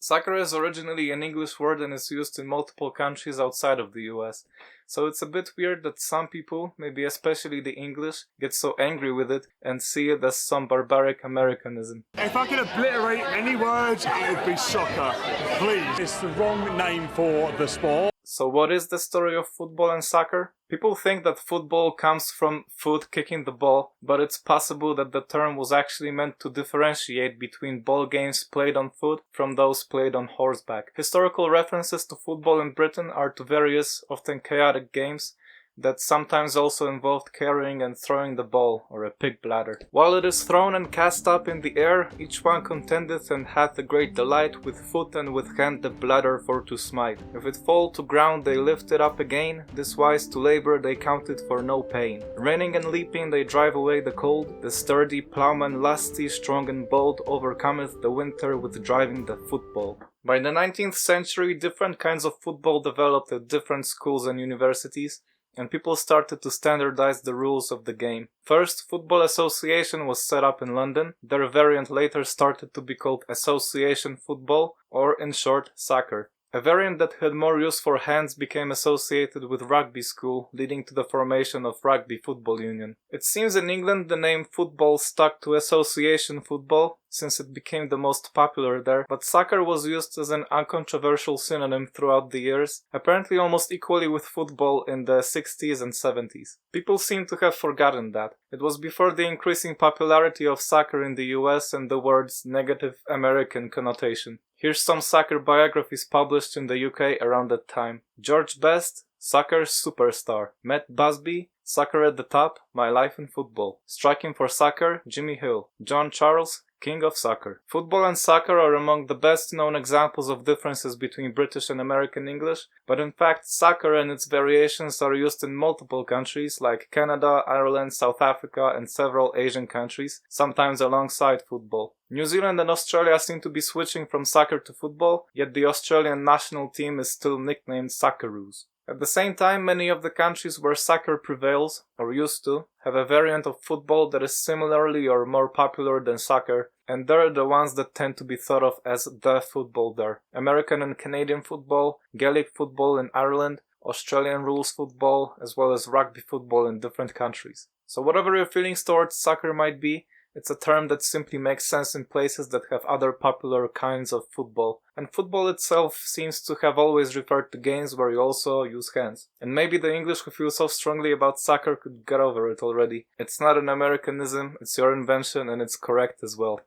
Soccer is originally an English word and is used in multiple countries outside of the US. So it's a bit weird that some people, maybe especially the English, get so angry with it and see it as some barbaric Americanism. If I could obliterate any words, it would be soccer. Please. It's the wrong name for the sport. So what is the story of football and soccer? People think that football comes from foot kicking the ball, but it's possible that the term was actually meant to differentiate between ball games played on foot from those played on horseback. Historical references to football in Britain are to various, often chaotic games that sometimes also involved carrying and throwing the ball, or a pig bladder. While it is thrown and cast up in the air, each one contended and had the great delight with foot and with hand the bladder for to smite. If it fall to ground they lift it up again, this wise to labour they counted for no pain. Running and leaping they drive away the cold, the sturdy ploughman lusty, strong and bold overcometh the winter with driving the football. By the 19th century different kinds of football developed at different schools and universities, and people started to standardize the rules of the game. First, Football Association was set up in London. Their variant later started to be called Association Football, or in short, soccer. A variant that had more use for hands became associated with rugby school, leading to the formation of Rugby Football Union. It seems in England the name football stuck to association football, since it became the most popular there, but soccer was used as an uncontroversial synonym throughout the years, apparently almost equally with football in the 60s and 70s. People seem to have forgotten that. It was before the increasing popularity of soccer in the US and the word's negative American connotation. Here's some soccer biographies published in the UK around that time. George Best, soccer superstar. Matt Busby, soccer at the top, my life in football. Striking for soccer, Jimmy Hill. John Charles, king of soccer. Football and soccer are among the best known examples of differences between British and American English, but in fact soccer and its variations are used in multiple countries like Canada, Ireland, South Africa and several Asian countries, sometimes alongside football. New Zealand and Australia seem to be switching from soccer to football, yet the Australian national team is still nicknamed Socceroos. At the same time, many of the countries where soccer prevails, or used to, have a variant of football that is similarly or more popular than soccer, and they're the ones that tend to be thought of as the football there. American and Canadian football, Gaelic football in Ireland, Australian rules football, as well as rugby football in different countries. So whatever your feelings towards soccer might be, it's a term that simply makes sense in places that have other popular kinds of football. And football itself seems to have always referred to games where you also use hands. And maybe the English who feel so strongly about soccer could get over it already. It's not an Americanism, it's your invention and it's correct as well.